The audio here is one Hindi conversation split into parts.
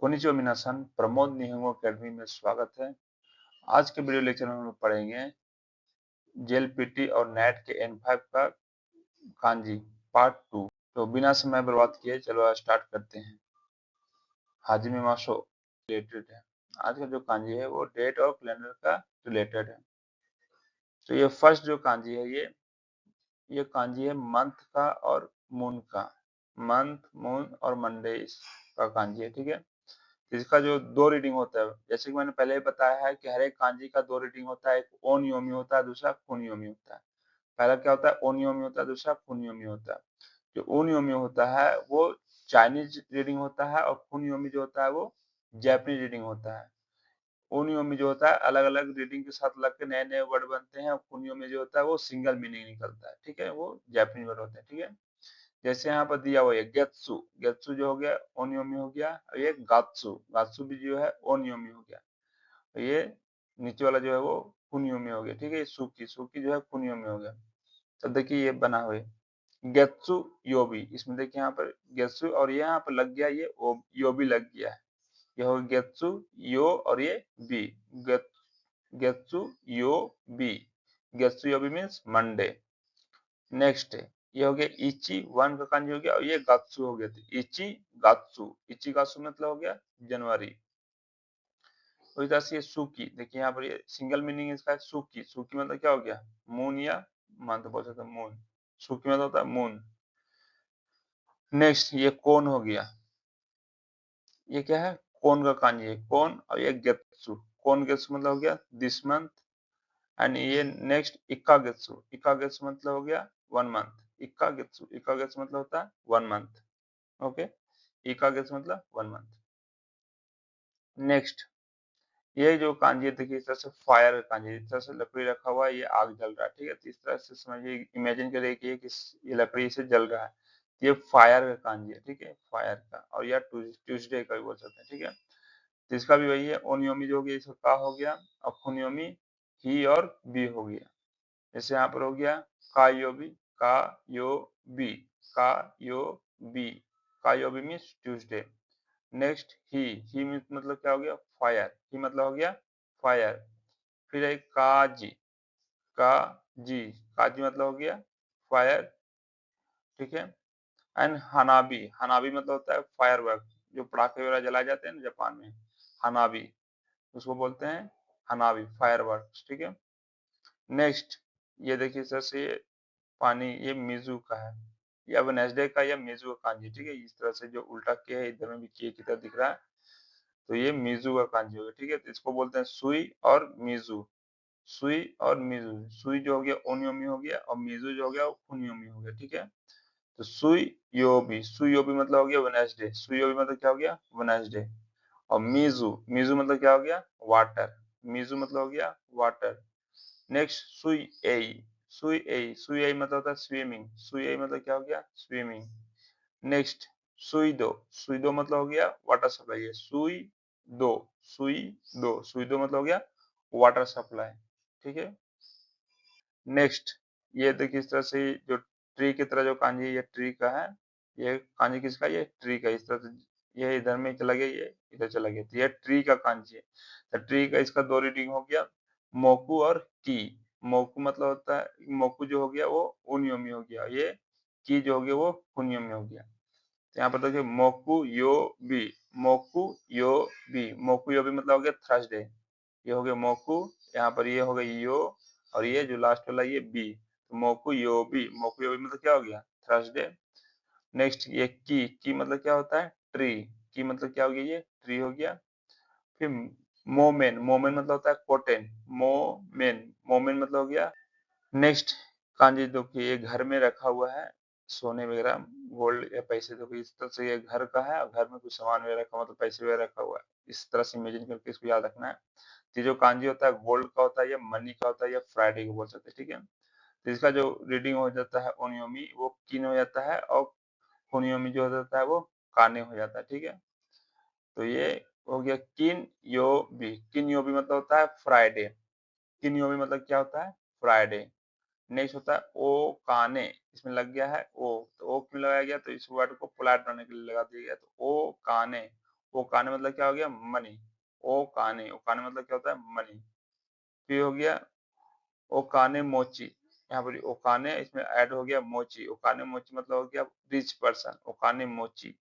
कोनिचिवा मिनासन, प्रमोद निहंगो अकेडमी में स्वागत है। आज के वीडियो लेक्चर में हम लोग पढ़ेंगे जेएलपीटी और नेट के N5 का कांजी पार्ट 2। तो बिना समय बर्बाद किए चलो स्टार्ट करते हैं। हाजिमे मासो रिलेटेड है। आज का जो कांजी है वो डेट और कैलेंडर का रिलेटेड है। तो ये फर्स्ट जो कांजी है ये कांजी है मंथ का और मून का। मंथ, मून और मंडे का कांजी है, ठीक है। इसका जो दो रीडिंग होता है, जैसे कि मैंने पहले ही बताया है कि हर एक कांजी का दो रीडिंग होता है। एक ओनियोमी होता है, दूसरा कुनियोमी होता है। पहला क्या होता है? ओनियोमी होता है, दूसरा कुनियोमी होता है। जो ओनियोमी होता है वो चाइनीज रीडिंग होता है और कुनियोमी जो होता है वो जैपनीज रीडिंग होता है। ओनियोमी जो होता है अलग अलग रीडिंग के साथ लग के नए नए वर्ड बनते हैं, और कुनियोमी जो होता है वो सिंगल मीनिंग निकलता है, ठीक है। वो जैपनीज वर्ड होते हैं, ठीक है। जैसे यहाँ पर दिया हुआ है गेत्सु, गेत्सु जो हो गया ओनियोमी हो गया, और ये गात्सु, गात्सु भी जो है ओनियोमी हो गया। और ये नीचे वाला जो है वो कुनियोमी हो गया, ठीक है। सुकी, सुकी जो है कुनियोमी हो गया। तो देखिए ये बना हुआ है गेत्सु योबी। इसमें देखिए यहाँ पर गेत्सु और ये यहाँ पर लग गया, ये योबी लग गया है। ये हो गेत्सु यो और ये बी, गेत्सु यो बी। गेत्सु योबी मीन्स मंडे। नेक्स्ट ये हो गया इची, वन का कांजी हो गया, और ये गात्सु हो गया। तो इची गात्सु, इची गात्सु मतलब हो गया जनवरी। उसी तरह से ये सुकी, देखिए यहाँ पर ये सिंगल मीनिंग इसका है सुकी। सुकी मतलब क्या हो गया? मून या मंथ बोल सकते हैं, मून। सुकी मतलब होता है मून। नेक्स्ट ये कोन हो गया, ये क्या है? कोन का कांजी है कोन, और ये गेत्सु, कोन गेत्सु मतलब हो गया दिस मंथ। एंड ये नेक्स्ट इक्का गेत्सु, इक्का गेत्सु मतलब हो गया 1 मंथ। इक्का गेत्सु, इक्का गेत्सु मतलब होता है 1 मंथ, ओके। इक्का गेत्सु मतलब 1 मंथ। नेक्स्ट ये जो कांजी है देखिए इस तरह से फायर का कांजी, इस तरह से लकड़ी रखा हुआ है, ये आग जल रहा है, ठीक है। तो इस तरह से समझिए, इमेजिन करिए कि ये लकड़ी से जल रहा है। ये फायर का कांजी है, ठीक है, फायर का। और या ट्यूसडे का भी बोल सकते हैं, ठीक है। तो इसका भी वही है, ओनियोमी जो हो गया इसका का हो गया, और खुनियोमी ही और बी हो गया। जैसे यहाँ पर हो गया का यो बी, का यो बी, का यो बी, का यो बी मीन्स ट्यूसडे। नेक्स्ट ही मतलब क्या हो गया? फायर, ही मतलब हो गया फायर। फिर है काजी, काजी, काजी मतलब हो गया फायर, ठीक है। एंड हनाबी, हनाबी मतलब होता है फायर वर्क, जो पटाखे वगैरह जलाए जाते हैं ना जापान में, हनाबी, उसको बोलते हैं हनाबी, फायर वर्क, ठीक है। नेक्स्ट ये देखिए सर से पानी, ये मिजू का है, या वेडनेसडे का या मिजू का कांजी, ठीक है। इस तरह से जो उल्टा के है, इधर में भी के की तरह दिख रहा है, तो ये मिजू का कांजी होगा, ठीक है। तो इसको बोलते हैं सुई और मिजू, सुई और मिजू। सुई जो हो गया ओनियोमी हो गया, और मिजू जो हो गया वो कुनियोमी हो गया, ठीक है। तो सुई योबी, सुई योबी मतलब हो गया वेडनेसडे, सुई योबी मतलब क्या हो गया? वेडनेसडे। और मिजू, मिजू मतलब क्या हो गया? वाटर, मिजू मतलब हो गया वाटर। नेक्स्ट सुई एई, सुई एई, सुई एई मतलब होता है स्विमिंग, सुई एई मतलब क्या हो गया? स्विमिंग। नेक्स्ट सुई दो मतलब हो गया वाटर सप्लाई है, दो सुई सुई दो मतलब हो गया वाटर सप्लाई, ठीक है। नेक्स्ट ये देखिए इस तरह से जो ट्री की तरह जो कांजी है, ये ट्री का है। ये कांजी किसका? ये ट्री का। इस तरह से ये इधर में चला गया, ये इधर चला गया, तो ये ट्री का कांजी है। तो ट्री का इसका दो रीडिंग हो गया, मोकू और की। मोकू मतलब होता है, मोकू जो हो गया वो उनियोमी हो गया, ये की जो हो गया वो कुनियोमी हो गया। तो यहाँ पर देखिए मोकू यो बी, मोकू यो बी, मोकू यो बी मतलब हो गया थर्सडे। ये हो गया मोकू, यहाँ पर ये हो गया यो, और ये जो लास्ट वाला ये बी, तो मोकू यो बी, मोकू यो बी मतलब क्या हो गया? थर्सडे। नेक्स्ट ये की मतलब क्या होता है? ट्री, की मतलब क्या हो गया? ये ट्री हो गया। फिर मोमेन, मोमेन मतलब होता है कॉटन, मोमेन, मोमेन मतलब हो गया। नेक्स्ट कांजी जो कि ये घर में रखा हुआ है, सोने वगैरह, गोल्ड या पैसे, तो इस तरह से ये घर का है, और घर में कुछ सामान वगैरह रखा, मतलब पैसे वगैरह रखा हुआ है। इस तरह से इमेजिन करके इसको याद रखना है। तो जो कांजी होता है गोल्ड का होता है, या मनी का होता है, या फ्राइडे को बोल सकते हैं, ठीक है। तो इसका जो रीडिंग हो जाता है ओनियोमी वो किन हो जाता है, और कुनियोमी जो हो जाता है वो काने हो जाता है, ठीक है। तो ये हो गया किन यो बी, किन यो बी मतलब होता है फ्राइडे, किन यो बी मतलब क्या होता है? फ्राइडे। नेक्स्ट होता है ओ काने, इसमें लग गया है ओ, तो ओ क्यों लगाया गया? तो इस वर्ड को पोलाइट बनाने के लिए लगा दिया गया, तो ओ काने, ओ काने मतलब क्या हो गया, मनी। ओ काने, ओ काने मतलब क्या होता है, मनी। फिर हो गया ओ काने मोची, यहाँ पर ओ काने इसमें ऐड हो गया मोची, ओ काने मोची मतलब हो गया रिच पर्सन, ओ काने मोची।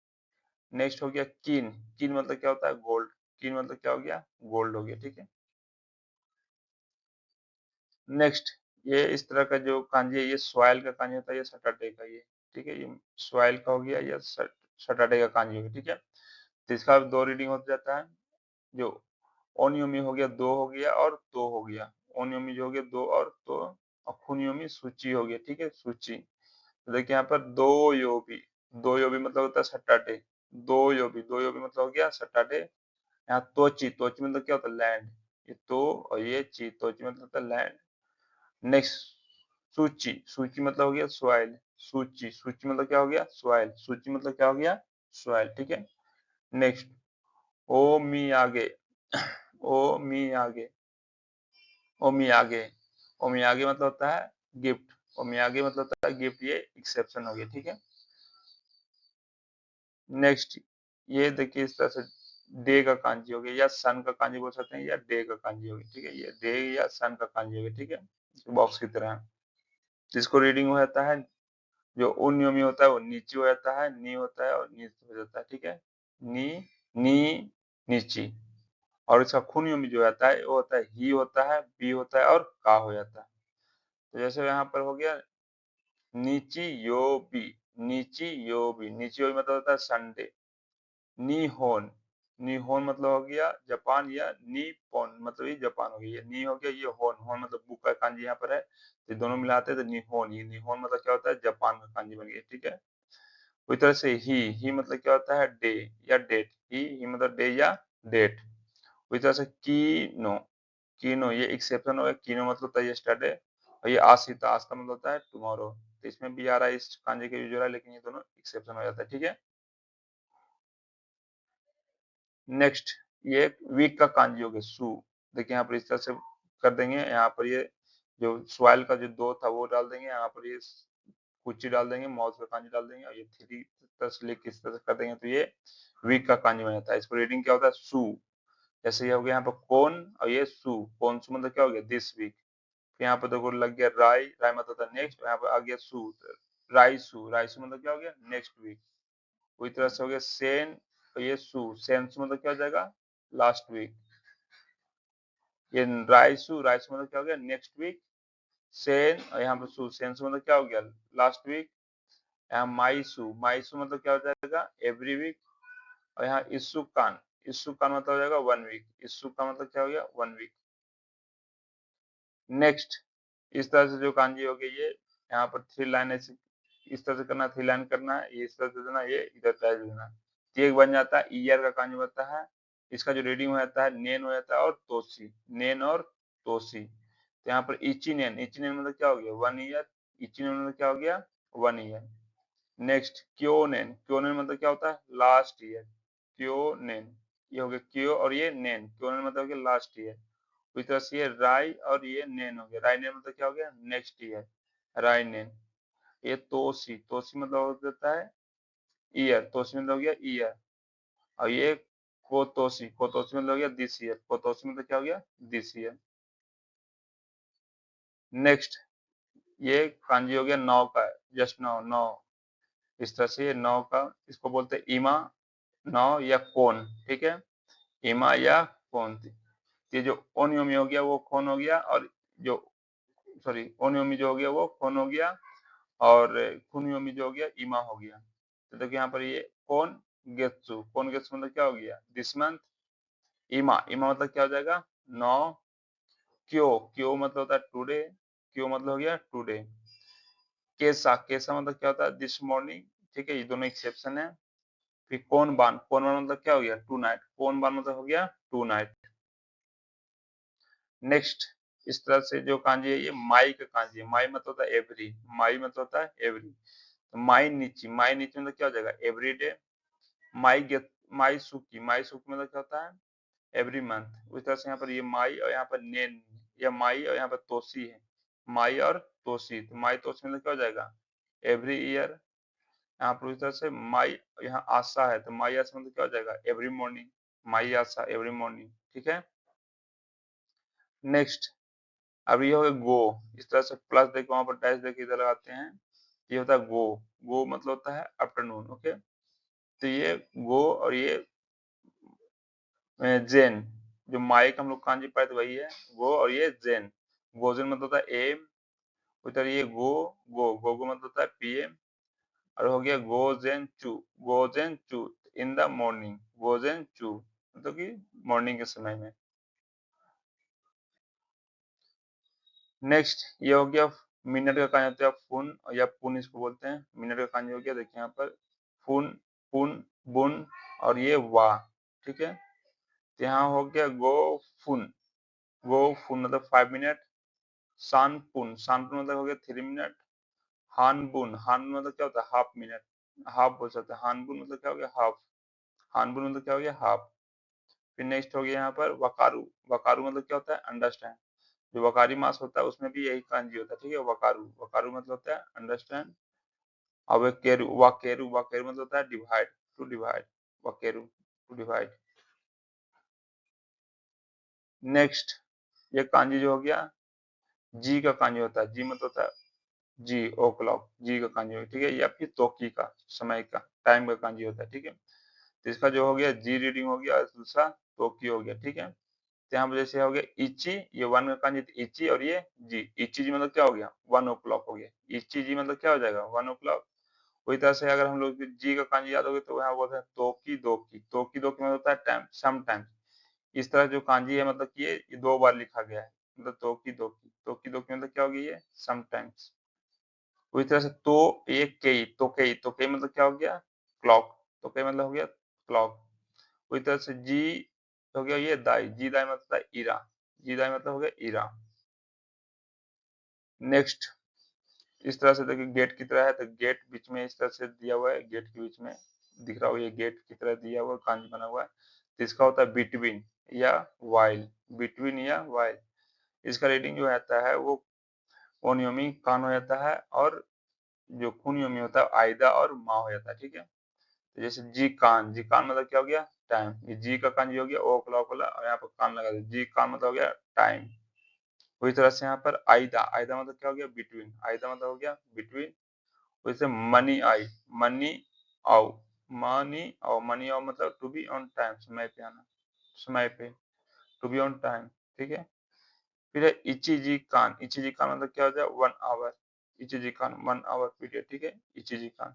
नेक्स्ट हो गया कीन, कीन मतलब क्या होता है, गोल्ड। कीन मतलब क्या हो गया, गोल्ड हो गया, ठीक है। नेक्स्ट, ये इस तरह का जो कांजी है, ये सॉइल का कांजी होता है, ये सैटरडे का, ये ठीक है, ये सॉइल का हो गया, ये सैटरडे का कांजी हो गया, ठीक है। तो इसका दो रीडिंग हो जाता है, जो ओनियोमी हो गया, दो हो गया और दो हो गया। ओनियोमी जो हो गया दो और दो, और खुनियोमी सूची हो गया, ठीक है, सूची। तो देखिए यहाँ पर दो योबी, दो योबी मतलब होता है सैटरडे, दो योबी, दो योबी मतलब हो गया सैटरडे। यहाँ तोची, तोची मतलब क्या होता है, लैंड। ये तो और ये ची, तोची मतलब होता है लैंड। नेक्स्ट, सूची, सूची मतलब हो गया सॉइल, सूची, सूची मतलब क्या हो गया, सॉइल, सूची मतलब क्या हो गया, सॉइल, ठीक है। नेक्स्ट, ओ मी आगे, ओ मी आगे, ओ मी आगे, ओ मी आगे मतलब होता है गिफ्ट, ओ मी आगे मतलब होता है गिफ्ट, ये एक्सेप्शन हो गया, ठीक है। नेक्स्ट, ये देखिए इस तरह से डे का कांजी हो गया, या सन का कांजी बोल सकते हैं, या डे का कांजी हो गया, ठीक है, ये डे या सन का कांजी हो गया, ठीक है, बॉक्स की तरह। जिसको रीडिंग हो जाता है, जो उन्योमी होता है वो नीचे हो जाता है, नी होता है और नीचे हो जाता है, ठीक है, नी, नी, नीची। और इसका खुनयोमी जो होता है वो होता है ही होता है, बी होता है और का हो जाता है। तो जैसे यहाँ पर हो गया नीची योबी, नीची योबी, नीची योबी मतलब होता है संडे। निहोन, निहोन मतलब हो गया जापान, या निपोन मतलब ये जापान हो गया, ये नी हो गया, ये होन, होन मतलब बुक का कांजी यहाँ पर है, तो दोनों मिलाते हैं तो निहोन, ये निहोन मतलब क्या होता है, जापान का कांजी बन गया, ठीक है। उसी तरह से ही मतलब क्या होता है, डे या डेट, ही मतलब डे या डेट। उसी तरह से कीनो, कीनो ये एक्सेप्शन हो गया, कीनो मतलब होता है यस्टरडे, और ये आशिता, आज का मतलब होता है टुमारो। तो इसमें भी आ रहा है इस कांजे के यूज हो रहा है, लेकिन ये दोनों एक्सेप्शन हो जाता है, ठीक है। नेक्स्ट, ये वीक का कांजी हो गया सू। देखिए यहाँ पर इस तरह से कर देंगे, यहाँ पर ये जो सॉइल का जो दो था वो डाल देंगे, यहाँ पर ये कुची डाल देंगे, माउस का कांजी डाल देंगे, और ये थ्री तरह से लेके इस तरह से कर देंगे, तो ये वीक का कांजी बन जाता है। इसको रीडिंग क्या होता है, सू। जैसे ये हो गया यहाँ पर कौन, और ये सू, कौन सू मतलब क्या हो गया, दिस वीक। यहाँ पर देखो लग गया राई, राई मतलब था नेक्स्ट, यहाँ पर आ गया सू, राइसू, राइसू मतलब क्या हो गया, नेक्स्ट वीक। पूरी तरह से हो गया सेन, और ये सू, सेन सू मतलब क्या हो जाएगा, लास्ट वीक। ये राइसू, राइसू मतलब क्या हो गया, नेक्स्ट वीक। सेन, और यहाँ पर सू, सेन सू मतलब क्या हो गया, लास्ट वीक। यहाँ माइसू, माइसू मतलब क्या हो जाएगा, एवरी वीक। और यहाँ इसुकान, इसुकान मतलब हो जाएगा वन वीक, इसु का मतलब क्या हो गया, वन वीक। नेक्स्ट, इस तरह से जो कांजी हो गई ये, यहाँ पर थ्री लाइन ऐसे इस तरह से करना, थ्री लाइन करना है, ये इस तरह से देना, ये इधर पैच देना। तो एक बन जाता है ईयर का कांजी बनता है। इसका जो रीडिंग हो जाता है नेन हो जाता है और तोसी, नेन और तोसी। तो यहाँ पर इची नेन मतलब क्या हो गया, वन ईयर, इची नेन मतलब क्या हो गया, वन ईयर। नेक्स्ट, क्योनेन, क्योनेन मतलब क्या होता है, लास्ट ईयर, क्योनेन। ये हो गया क्यो और ये नेन, क्योनेन मतलब हो गया लास्ट ईयर। इस तरह से ये राय और ये नेन हो गया, राय नेन मतलब क्या हो गया, नेक्स्ट ईयर, राय नेन। ये तोसी, तोसी मतलब हो जाता है ईयर, तोसी मतलब हो गया ईयर। और ये कोतोसी, कोतोसी मतलब हो गया दिस ईयर, कोतोसी मतलब क्या हो गया, दिस ईयर। नेक्स्ट, ये कांजी हो गया नौ का, जस्ट नौ, नौ। इस तरह से ये नौ का, इसको बोलते हैं इमा, नौ या कोन, ठीक है, इमा या कोन। ये जो ओनियोमी हो गया वो कोन हो गया, और जो सॉरी ओनियोमी जो हो गया वो कोन हो गया, और कुनियोमी जो हो गया इमा हो गया। तो देखिए यहाँ पर ये कौन गेत्सु, कौन गेत्सु मतलब क्या हो गया, दिस मंथ। इमा, इमा मतलब क्या हो जाएगा, नौ। क्यो, क्यो मतलब होता है टुडे, क्यो मतलब हो गया टुडे। केसा, केसा मतलब क्या होता है, दिस मॉर्निंग, ठीक है, ये दोनों एक्सेप्शन है। फिर कौन बान, कौन बान मतलब क्या हो गया, टू नाइट, कौन बान मतलब हो गया टू नाइट। नेक्स्ट, इस तरह से जो कांजी है ये माई का कांजी है, माई मतलब होता है एवरी, माई मतलब होता है एवरी। तो माई नीची मतलब क्या हो जाएगा, एवरीडे। माई गेट, माई सुकी मतलब क्या होता है, एवरी मंथ। उस तरह से यहाँ पर ये माई और यहाँ पर नेन, या माई और यहाँ पर तोसी है, माई और तोसी। तो माई तोसी मतलब क्या हो जाएगा, एवरी ईयर। यहाँ पर इस तरह से माई, यहाँ आशा है तो माई आशा मतलब क्या हो जाएगा, एवरी मॉर्निंग, माई आशा एवरी मॉर्निंग, ठीक है। नेक्स्ट, अब ये हो गया गो, इस तरह से प्लस देके वहां पर डैश देके इधर लगाते हैं, ये होता है गो, गो मतलब होता है आफ्टरनून, ओके। तो ये गो और ये जेन, जो माई का हम लोग कांजी पाए थे वही है गो, और ये जेन, गोजेन मतलब होता है एम, उधर ये गो मतलब होता है पीएम, और हो गया गोजेन चू इन द मॉर्निंग, गोजेन चू मतलब कि मॉर्निंग के समय में। नेक्स्ट, ये हो गया मिनट का कांजी होता है फुन, या पुन इसको बोलते हैं, मिनट का कांजी हो गया, देखिए यहाँ पर फुन, पुन, बुन, और ये वाह, ठीक है। तो यहाँ हो गया फुन, गो फुन मतलब 5 मिनट, शानपुन मतलब हो गया 3 मिनट, हानबुन, हान मतलब क्या होता है, हाफ मिनट, हाफ बोल सकते हैं, हानबुन मतलब क्या हो गया, हाफ, हानबुन मतलब क्या हो गया, हाफ। फिर नेक्स्ट हो गया यहाँ पर वकारू, वकारू मतलब क्या होता है, अंडरस्टैंड, जो वकारी मास होता है उसमें भी यही कांजी होता है, ठीक है, वकारू, वकारू मतलब होता है अंडरस्टैंड। अब वाकेरू, वाकेरू मतलब होता है डिवाइड, टू डिवाइड, वाकेरू टू डिवाइड। नेक्स्ट, ये कांजी जो हो गया, जी का कांजी होता है, जी मतलब होता है जी, ओ क्लॉक, जी का कांजी होगा, ठीक है, या फिर तोकी का, समय का, टाइम का कांजी होता है, ठीक है। तो इसका जो हो गया जी रीडिंग हो गया, और दूसरा तोकी हो गया, ठीक है। तो यहाँ पर जैसे हो गया इची, ये वन का कांजी इची, और ये जी, इची जी मतलब क्या हो गया, 1 o'clock हो गया, इची जी मतलब क्या हो जाएगा, 1 o'clock। वही तरह से अगर हम लोग जी का कांजी याद हो गया तो यहाँ बोलते हैं तोकी दोकी, तोकी दोकी मतलब होता है टाइम, सम टाइम। इस तरह जो कांजी है मतलब कि ये 2 बार लिखा गया है, मतलब तोकी दोकी, तोकी दोकी मतलब क्या हो गया, ये समटाइम्स। उसी तरह से तो, ये कई, तो कई मतलब क्या हो गया, क्लॉक, तो कई मतलब हो गया क्लॉक। उसी तरह से जी हो गया ये दाई, जी दाई मतलब है इरा, जी दाई मतलब हो गया इरा। नेक्स्ट, इस तरह से देखिए गेट की तरह है, तो गेट बीच में इस तरह से दिया हुआ है, गेट के बीच में दिख रहा हो, ये गेट की तरह दिया हुआ कांच बना हुआ है, तो इसका होता है बिटवीन या वाइल, बिटवीन या वाइल। इसका रीडिंग जो आता है वो ओनियोमी कान हो जाता है, और जो कुनियोमी होता है आयदा और मा हो जाता है, ठीक है। तो जैसे जी कान मतलब क्या हो गया, टाइम, ये जी का कान जी हो गया ओ क्लॉक वाला, और यहाँ पर कान लगा दो, जी कान मतलब हो गया टाइम। वही तरह से यहाँ पर आयदा, आयदा मतलब क्या हो गया, बिटवीन, आयदा मतलब हो गया बिटवीन। वैसे मनी आई, मनी आओ, मनी आओ मतलब टू बी ऑन टाइम, समय पे आना, समय पे, टू बी ऑन टाइम, ठीक है। फिर है इचिजी कान, इचिजी कान मतलब क्या हो जाए, 1 आवर, इचिजी कान 1 आवर पीरियड, ठीक है, इचिजी कान।